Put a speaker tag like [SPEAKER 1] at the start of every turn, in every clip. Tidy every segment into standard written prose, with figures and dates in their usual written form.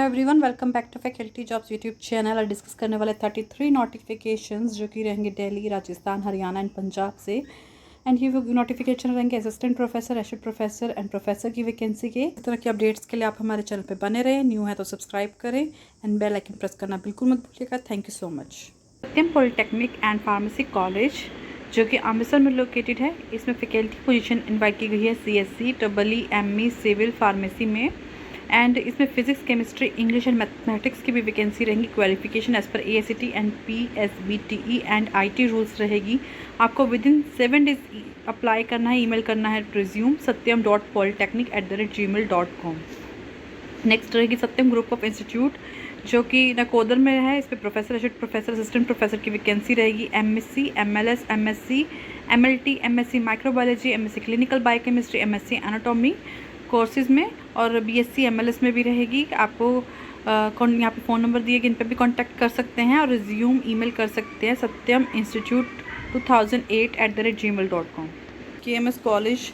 [SPEAKER 1] Everyone, welcome back to faculty jobs YouTube channel. और discuss करने वाले 33 नोटिफिकेशंस जो कि रहेंगे दिल्ली, राजस्थान, हरियाणा एंड पंजाब से। एंड ये नोटिफिकेशन रहेंगे assistant professor, associate professor and professor की वैकेंसी के। इस तरह की अपडेट्स के लिए आप हमारे चैनल पे बने रहें। न्यू है तो सब्सक्राइब करें एंड बेल आइकन प्रेस करना बिल्कुल मत भूलिएगा। Thank you so much. Satyam polytechnic and pharmacy college जो कि अमृतसर में लोकेटेड है, इसमें फैकल्टी पोजीशन इन्वाइट की गई है CSC, EE, सिविल, फार्मेसी में। एंड इसमें physics, chemistry, English and mathematics की भी वैकेंसी रहेंगी। क्वालिफिकेशन एज पर AICTE and PSBTE and IT rules रहेगी। आपको विद इन 7 डेज अप्लाई करना है। ईमेल करना है रिज्यूम satyam.polytechnic@gmail.com। नेक्स्ट रहेगी सत्यम ग्रुप ऑफ इंस्टीट्यूट जो कि नकोदर में है। इस पर professor, associate professor, assistant professor की वैकेंसी रहेगी। MSc, MLS, MSc, MLT, MSc microbiology, MSc clinical biochemistry, MSc anatomy courses में, और BSc MLS में भी रहेगी। आपको यहाँ पे फ़ोन नंबर दिए गए, इन पर भी कांटेक्ट कर सकते हैं और रिज्यूम ईमेल कर सकते हैं satyam-institute2008@gmail.com। KMS college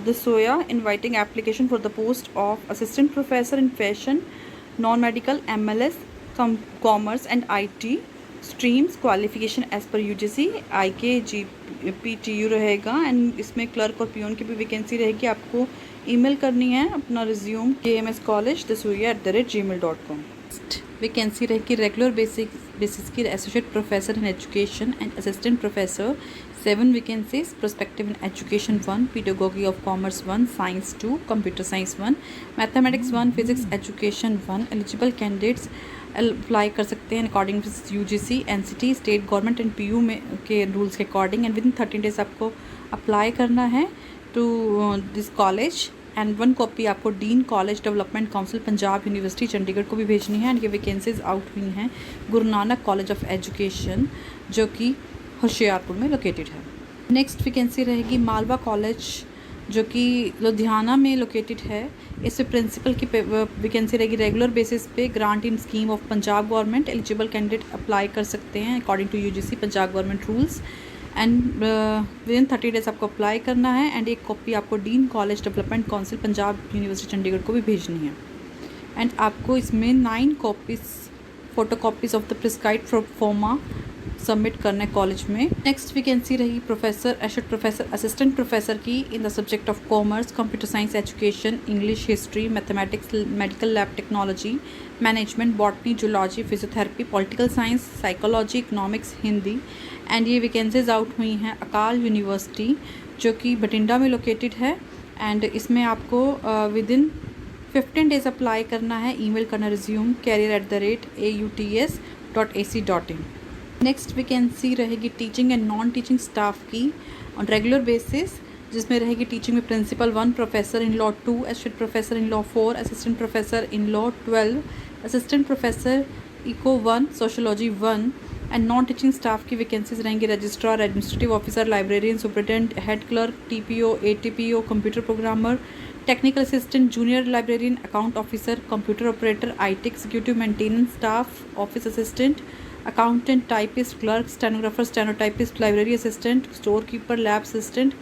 [SPEAKER 1] Dasoya inviting application for the post of assistant professor in fashion, non-medical, MLS, commerce and IT streams. Qualification as per UGC, IK, GPTU रहेगा। एंड इसमें क्लर्क और पियोन की भी वैकेंसी रहेगी। आपको ईमेल करनी है अपना रिज्यूम kmscollege@gmail.com। वैकेंसी रहेगी रेगुलर बेसिस की associate professor in education and assistant professor 7 vacancies. Prospective in education 1, pedagogy of commerce 1, science 2, computer science 1, mathematics 1, physics education 1। Eligible candidates apply कर सकते हैं according to UGC, NCT, state government and PU में के rules के according. And within 30 days आपको apply करना है to this college. And 1 copy आपको dean college development council Punjab university Chandigarh को भी भेजनी है। एंड ये वैकेंसीज आउट हुई हैं Guru Nanak college of education जो कि होशियारपुर में लोकेटेड है। नेक्स्ट वैकेंसी रहेगी मालवा कॉलेज जो कि लुधियाना में लोकेटेड है। इसमें प्रिंसिपल की वैकेंसी रहेगी रेगुलर बेसिस पे, grant in scheme of Punjab government. Eligible candidate apply कर सकते हैं according to UGC Punjab government rules. And within 30 days आपको अप्लाई करना है। एंड एक कॉपी आपको dean college development council Punjab university Chandigarh को भी भेजनी है। एंड आपको इसमें 9 copies photo copies of the prescribed proforma submit करना है कॉलेज में। नेक्स्ट वैकेंसी रही professor, associate professor, assistant professor की in the subject of commerce, computer science education, English, history, mathematics, medical lab technology, management, botany, zoology, physiotherapy, political science, psychology, economics, Hindi. And ये vacancies out हुई हैं अकाल university जो कि बठिंडा में located है। And इसमें आपको विद इन 15 डेज अप्लाई करना है। ईमेल करना रिज्यूम career@auts.ac.in। नेक्स्ट वैकेंसी रहेगी teaching and non teaching staff की ऑन रेगुलर बेसिस, जिसमें रहेगी टीचिंग में principal 1, professor in law 2, associate professor in law 4, assistant professor in law 12, assistant professor eco 1, sociology 1। And non teaching staff की vacancies रहेंगी registrar, administrative officer, librarian, superintendent, head clerk, TPO, ATPO, computer programmer, technical assistant, junior librarian, account officer, computer operator, IT executive, maintenance staff, office assistant, accountant, typist, clerk, stenographer, stenotypist, library assistant, store keeper, lab assistant,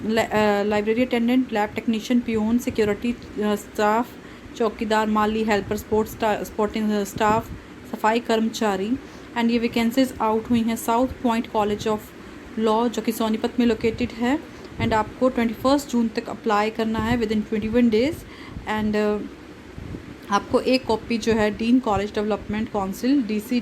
[SPEAKER 1] library attendant, lab technician, peon, security staff, चौकीदार, माली, helper, sporting staff, सफाई कर्मचारी। And ये vacancies out हुई हैं south point college of law जो कि सोनीपत में लोकेटेड है। एंड आपको 21 जून तक अप्लाई करना है विद इन 21 डेज। एंड आपको एक कॉपी जो है dean college development council DC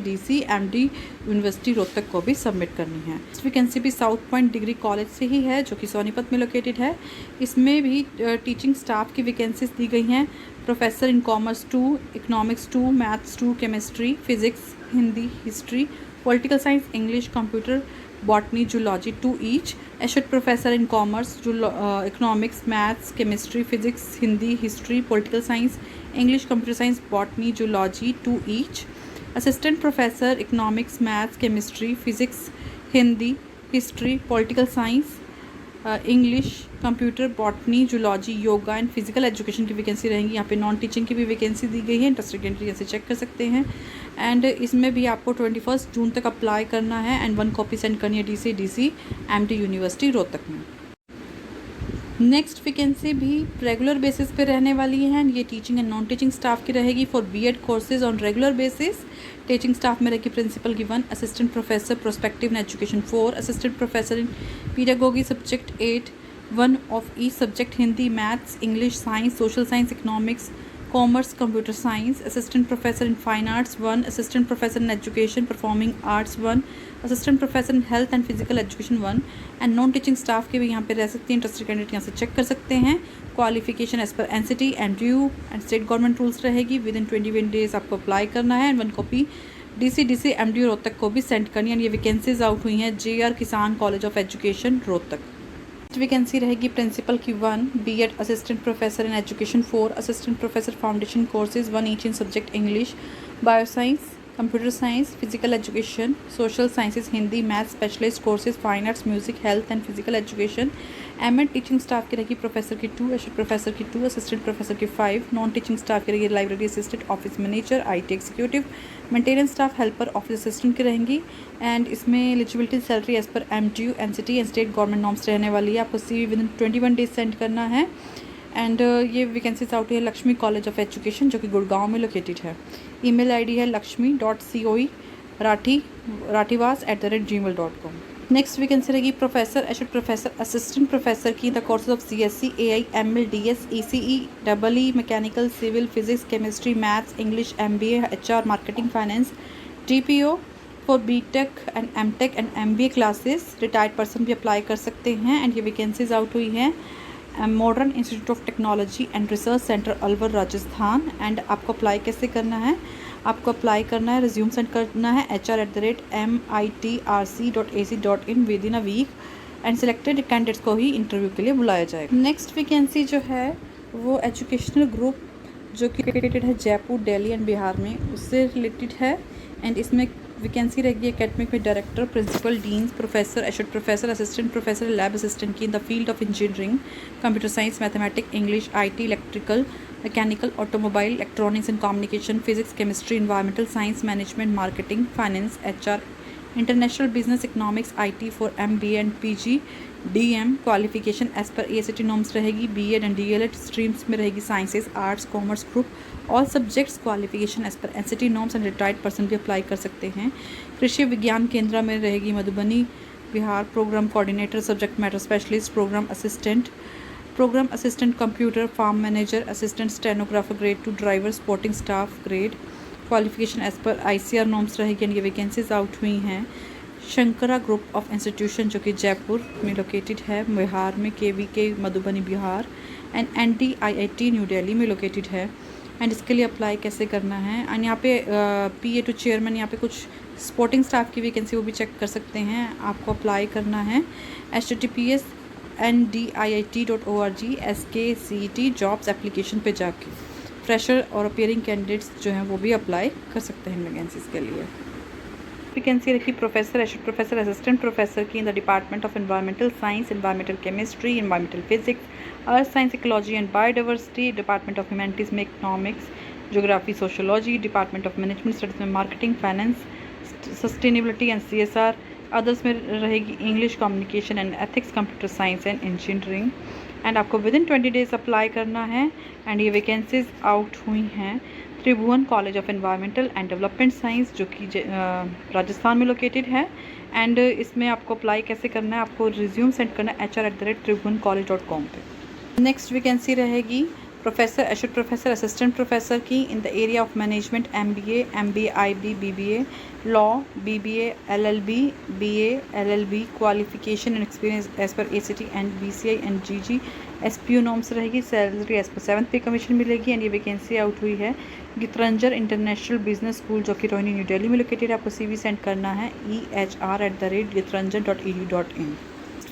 [SPEAKER 1] MD university Rohtak को भी सबमिट करनी है। इस वैकेंसी भी साउथ पॉइंट डिग्री कॉलेज से ही है जो कि सोनीपत में लोकेटेड है। इसमें भी टीचिंग स्टाफ की वैकेंसीज दी गई हैं। Professor in commerce 2, economics 2, maths 2, chemistry, physics, Hindi, history, political science, English, computer, botany, zoology 2 each. Associate professor in commerce, economics, maths, chemistry, physics, Hindi, history, political science, English, computer science, botany, zoology 2 each. Assistant professor economics, maths, chemistry, physics, Hindi, history, political science, English, computer, botany, zoology, yoga and physical education की vacancy रहेंगी। यहाँ पे non teaching की भी vacancy दी गई है। Interested candidate ऐसे check कर सकते हैं। एंड इसमें भी आपको 21 जून तक अप्लाई करना है। एंड 1 कॉपी सेंड करनी है DC MD यूनिवर्सिटी रोहतक में। नेक्स्ट वैकेंसी भी रेगुलर बेसिस पे रहने वाली है। ये teaching and non teaching staff की रहेगी for BEd courses on regular basis. Teaching staff में रहेगी प्रिंसिपल की 1, assistant professor prospective in education 4, assistant professor in pedagogy subject 8, 1 of each subject Hindi, maths, English, science, social science, economics, commerce, computer science, assistant professor in fine arts 1, assistant professor in education performing arts 1, assistant professor in health and physical education 1। And non teaching staff के भी यहाँ पे रह सकती हैं। Interested candidate यहाँ से check कर सकते हैं। क्वालिफिकेशन एज पर NCT, NTU and state government rules रहेगी। विद इन 21 डेज आपको अप्लाई करना है and 1 copy DC MDU Rohtak को भी सेंड करनी है। ये वैकेंसीज आउट हुई हैं JR Kisan college of education Rohtak. Vacancy रहेगी प्रिंसिपल की 1, BEd assistant professor in education 4, assistant professor foundation courses 1 each in subject English, bioscience, computer science, physical education, social sciences, Hindi, maths, specialised courses, fine arts, music, health and physical education. MEd teaching staff की रहेगी professor की 2, associate professor की 2, assistant professor की 5, non teaching staff की रहेगी library assistant, office manager, IT executive, maintenance staff, helper, office assistant की रहेंगी। And इसमें एलिजिबिलिटी सैलरी एज पर MTU, NCT and state government norms रहने वाली है। आपको CV within 21 days send करना है। एंड ये वैकेंसीज आउट है लक्ष्मी कॉलेज ऑफ एजुकेशन जो कि गुड़गांव में लोकेटेड है। ईमेल आईडी है lakshmi.coe.rathivas@gmail.com। नेक्स्ट वैकेंसी रहेगी professor, associate professor, assistant professor की the courses of CSC, AI, ML, DS, ECE, double E, mechanical, civil, physics, chemistry, maths, English, MBA, HR, marketing, finance, TPO for BTech and MTech and MBA classes. Retired person भी apply कर सकते हैं। एंड ये vacancies out हुई हैं Modern Institute of Technology and Research Centre Alwar Rajasthan. And आपको apply कैसे करना है? आपको अप्लाई करना है, रिज्यूम सेंड करना है hr@mitrc.ac.in within a week and selected candidates को ही इंटरव्यू के लिए बुलाया जाएगा। नेक्स्ट वैकेंसी जो है वो एजुकेशनल ग्रुप जो कि लोकेटेड है जयपुर, दिल्ली एंड बिहार में, उससे रिलेटेड है। एंड इसमें वैकेंसी रहेगी एकेडमिक में director, principal, deans, professor, associate professor, assistant professor, lab assistant की in the field of engineering, computer science, mathematics, English, IT, electrical, mechanical, automobile, electronics and communication, physics, chemistry, environmental science, management, marketing, finance, HR, international business, economics, IT for MBA and PG, DM. Qualification as per AICTE norms रहेगी। BEd and DElEd streams में रहेगी sciences, arts, commerce group, all subjects. Qualification as पर NCT norms and retired person भी apply कर सकते हैं। कृषि विज्ञान केंद्र में रहेगी Madhubani Bihar. Programme coordinator, subject matter specialist, programme assistant computer, farm manager, assistant stenographer grade 2, driver, supporting staff grade. Qualification as पर ICR norms रहेगी। And ये वैकेंसीज आउट हुई हैं शंकरा ग्रुप ऑफ इंस्टीट्यूशन जो कि जयपुर में लोकेटेड है, बिहार में KVK Madhubani Bihar, and NDIIT New Delhi में लोकेटेड है। एंड इसके लिए अप्लाई कैसे करना है? एंड यहाँ पे पीए टू चेयरमैन, यहाँ पे कुछ सपोर्टिंग स्टाफ की वैकेंसी वो भी चेक कर सकते हैं। आपको अप्लाई करना है https://ndIIT.org/SKCET जॉब्स एप्लीकेशन पे जाके। फ्रेशर और अपियरिंग कैंडिडेट्स जो हैं वो भी अप्लाई कर सकते हैं वैकेंसीज के लिए। वैकेंसी रखी professor, associate professor, assistant professor की in the department of environmental science, environmental chemistry, environmental physics, earth science, ecology and biodiversity, department of humanities में economics, geography, sociology, department of management studies में marketing, finance, sustainability and CSR. Others में रहेगी English, communication and ethics, computer science and engineering. And आपको within 20 days apply करना है। And ये vacancies out हुई हैं Tribhuvan college of environmental and development science जो कि राजस्थान में लोकेटेड है। एंड इसमें आपको अप्लाई कैसे करना है? आपको रिज्यूम सेंड करना है hr@tribhuvancollege.com पे। नेक्स्ट वैकेंसी रहेगी professor, associate professor, assistant professor की in the area of management, MBA, MBA, IB, BBA, law, BBA, LLB, BA, LLB. Qualification and experience as per ACT and BCI and GG. SPU norms रहेगी। Salary as per 7th पे commission मिलेगी। And ये vacancy out हुई है गितरंजर international business school जो कि Rohini new Delhi में located है। आपको सीवी सेंड करना है ehr@gitranjar.edu.in।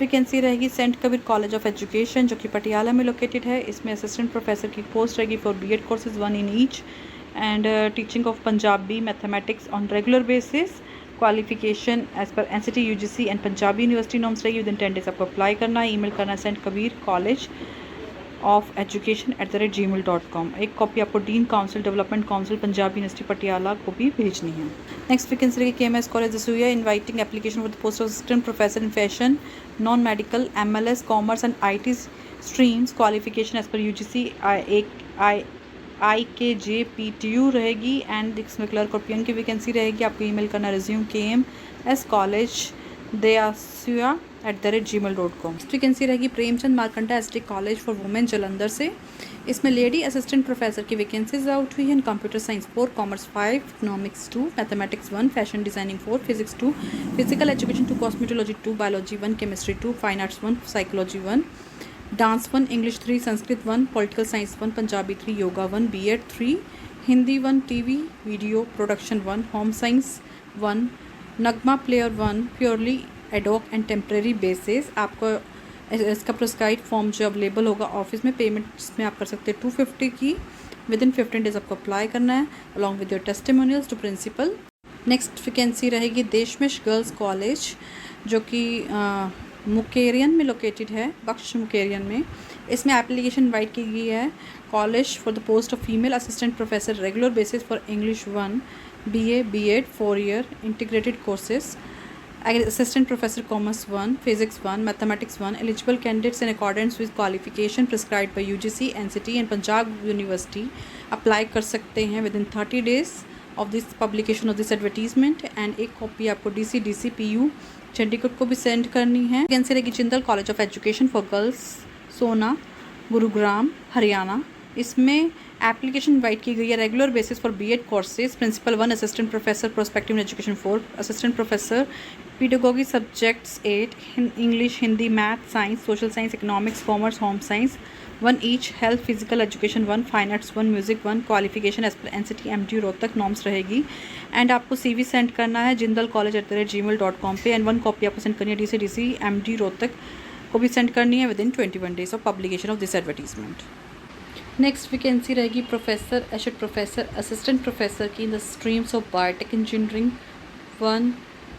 [SPEAKER 1] वैकेंसी रहेगी saint Kabir college of education जो कि पटियाला में लोकेटेड है। इसमें असिस्टेंट प्रोफेसर की पोस्ट रहेगी for BEd courses 1 in each and teaching of Punjabi, mathematics on regular basis. Qualification as पर NCT, UGC and Punjabi university norms रहेगी। विद इन 10 डेज आपको अप्लाई करना है। ईमेल करना है saint Kabir college of education @gmail.com। एक कॉपी आपको dean council development council Punjab university Patiala को भी भेजनी है। नेक्स्ट वैकेंसी रही KMS college Dasuya inviting application for the post of assistant professor in fashion non medical MLS commerce and IT streams qualification as per UGC IKJ-PTU रहेगी and इसमें clerk और पियन की vacancy रहेगी। आपको ईमेल करना resume KMS college dasuya@gmail.com। Vacancy रहेगी Premchand Markanda SD college for women Jalandhar से। इसमें लेडी असिस्टेंट प्रोफेसर की वैकेंसीज आउट हुई है। Computer science 4, commerce 5, economics 2, mathematics 1, fashion designing 4, physics 2, physical education 2, cosmetology 2, biology 1, chemistry 2, fine arts 1, psychology 1, dance 1, English 3, Sanskrit 1, political science 1, Punjabi 3, yoga 1, BEd 3, Hindi 1, TV video production 1, home science 1, नगमा player 1, purely ad hoc and temporary basis. आपको इसका prescribe form जो available होगा office में, payment इसमें आप कर सकते हैं 250 की। विद इन 15 डेज आपको अप्लाई करना है along with your testimonials to principal. Next vacancy रहेगी देशमेश गर्ल्स कॉलेज जो कि मुकेरियन में लोकेटेड है, बख्श मुकेरियन में। इसमें एप्लीकेशन इनवाइट की गई है college for the post of female assistant professor regular basis for English 1, BA BEd 4 year integrated courses, assistant professor commerce 1, physics 1, mathematics 1, eligible candidates in accordance with qualification prescribed by UGC NCT and Punjab University apply कर सकते हैं within 30 days of this publication of this advertisement. And एक copy आपको DC PU Chandigarh को भी send करनी है। Vacancy रहेगी Jindal college of education for girls Sohna Gurugram Haryana. इसमें एप्लीकेशन इनवाइट की गई है regular basis for BEd courses principal 1, assistant professor prospective education 4, assistant professor pedagogy subjects 8, English Hindi math science social science economics commerce home science 1 each, health physical education 1, fine arts 1, music 1, qualification as per NCT MT Rohtak norms रहेगी। And आपको CV send करना है Jindal college @gmail.com पे and 1 copy आपको send करनी है DC MT Rohtak को भी सेंड करनी है within 21 days of publication of this advertisement. Next vacancy रहेगी professor associate professor assistant professor की in the streams of biotech engineering 1,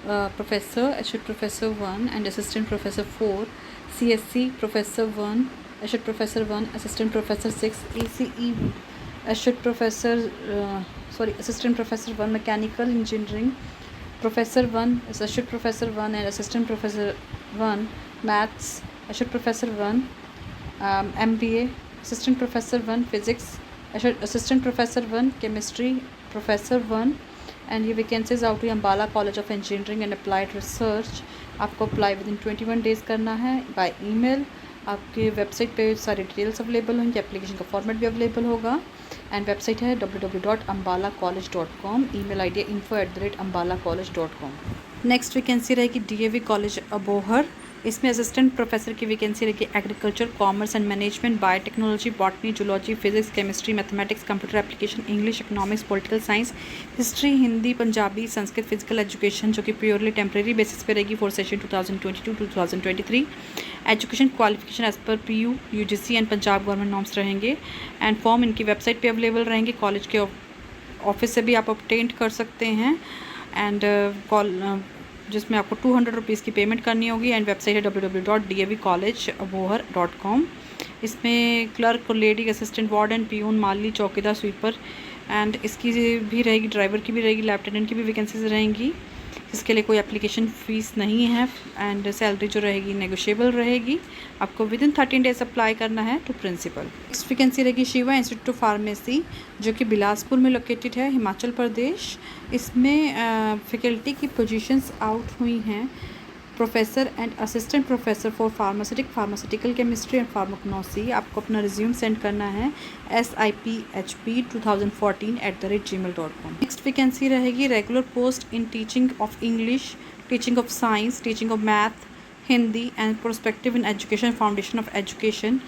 [SPEAKER 1] professor associate professor 1 and assistant professor 4, CSC professor 1, associate professor 1, assistant professor 6, ACE associate professor assistant professor 1 mechanical engineering professor 1, associate professor 1 and assistant professor 1 maths associate professor 1, MBA assistant professor 1 physics assistant professor 1 chemistry professor 1 and ये vacancies out हुई Ambala college of engineering and applied research. आपको apply with in 21 days करना है by email. आपके website पे सारी details available होंगी, application का फॉर्मेट भी अवेलेबल होगा एंड वेबसाइट है www.ambalacollege.com, email ID info@ambalacollege.com। Next vacancy रहेगी DAV कॉलेज अबोहर। इसमें असिस्टेंट प्रोफेसर की वैकेंसी रहेगी agriculture commerce and management biotechnology botany zoology physics chemistry mathematics computer application English economics political science history Hindi Punjabi Sanskrit physical education जो कि purely temporary basis पे रहेगी for session 2022-2023। Education qualification as per PU UGC and Punjab government norms रहेंगे and form इनकी website पे available रहेंगे। College के office से भी आप ऑब्टेन कर सकते हैं एंड जिसमें आपको 200 रुपीज़ की पेमेंट करनी होगी एंड वेबसाइट है www.davcollegeabohar.com। इसमें क्लर्क और लेडी असिस्टेंट वार्डन पियून माली चौकीदार स्वीपर एंड इसकी भी रहेगी, ड्राइवर की भी रहेगी, लेफ्टिनेंट की भी वैकेंसीज रहेंगी। इसके लिए कोई एप्लीकेशन फ़ीस नहीं है एंड सैलरी जो रहेगी नेगोशिएबल रहेगी। आपको विद इन 13 डेज अप्लाई करना है टू प्रिंसिपल। नेक्स्ट वैकेंसी रहेगी शिवा इंस्टीट्यूट ऑफ फार्मेसी जो कि बिलासपुर में लोकेटेड है हिमाचल प्रदेश। इसमें फैकल्टी की पोजीशंस आउट हुई हैं professor and assistant professor for pharmaceutical chemistry and pharmacognosy. आपको अपना रिज्यूम सेंड करना है SIPHP2014@gmail.com। नेक्स्ट वैकेंसी रहेगी regular post in teaching of English, teaching of science, teaching of math, Hindi and prospective in education foundation of education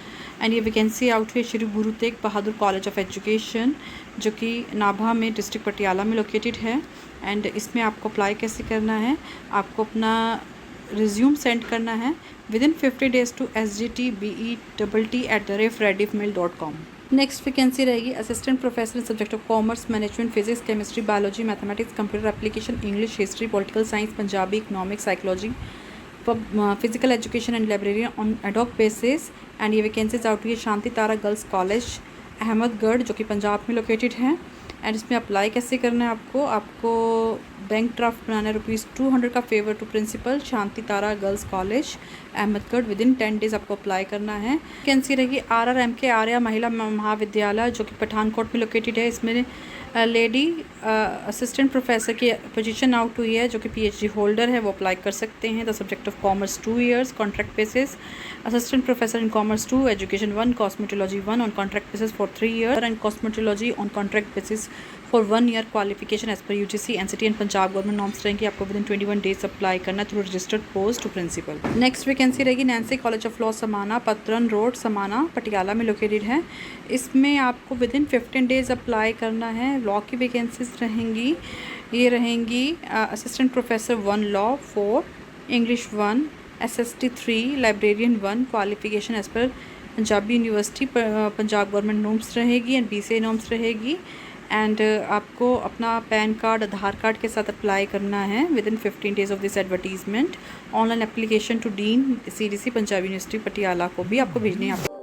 [SPEAKER 1] and ये vacancy out हुई Shri Guru Tegh Bahadur college of education जो कि नाभा में डिस्ट्रिक्ट पटियाला में located है। एंड इसमें आपको अप्लाई कैसे करना है, आपको अपना रिज्यूम सेंड करना है within 50 days to sgtbett@rediffmail.com। Next vacancy रहेगी assistant professor in subject of commerce management physics chemistry biology mathematics computer application English history political science Punjabi economics psychology physical education and librarian on ad hoc basis. And ये vacancies out हुई है Shanti Tara girls college Ahmedgarh जो कि पंजाब में located है। And इसमें apply कैसे करना है आपको बैंक ड्राफ्ट बनाना है ₹200 का favour to principal Shanti Tara girls college Ahmedgarh within 10 days आपको अप्लाई करना है। वैकेंसी रहेगी RRMK आर्या महिला महाविद्यालय जो कि पठानकोट में लोकेटेड है। इसमें लेडी असिस्टेंट प्रोफेसर की पोजीशन आउट हुई है जो कि PhD होल्डर है, वो अप्लाई कर सकते हैं। The subject of commerce 2 years contract basis. Assistant professor in commerce 2 education 1 cosmetology 1 on contract basis for 3 years and cosmetology on contract basis for 1 year qualification as per UGC NCT and Punjab government norms रहेंगी। आपको within 21 days apply करना through registered post to principal. Next vacancy रहेगी Nancy college of law Samana Patran road समाना पटियाला में located है। इसमें आपको within 15 days apply करना है। लॉ की वैकेंसीज रहेंगी, ये रहेंगी assistant professor 1 law 4 English 1 SST 3 librarian 1 qualification as per Punjabi university Punjab government norms रहेगी एंड BCA नॉर्म्स रहेगी। एंड आपको अपना पैन कार्ड आधार कार्ड के साथ अप्लाई करना है within 15 days of this advertisement. Online application to dean CDC Punjab university Patiala को भी आपको भेजनी है।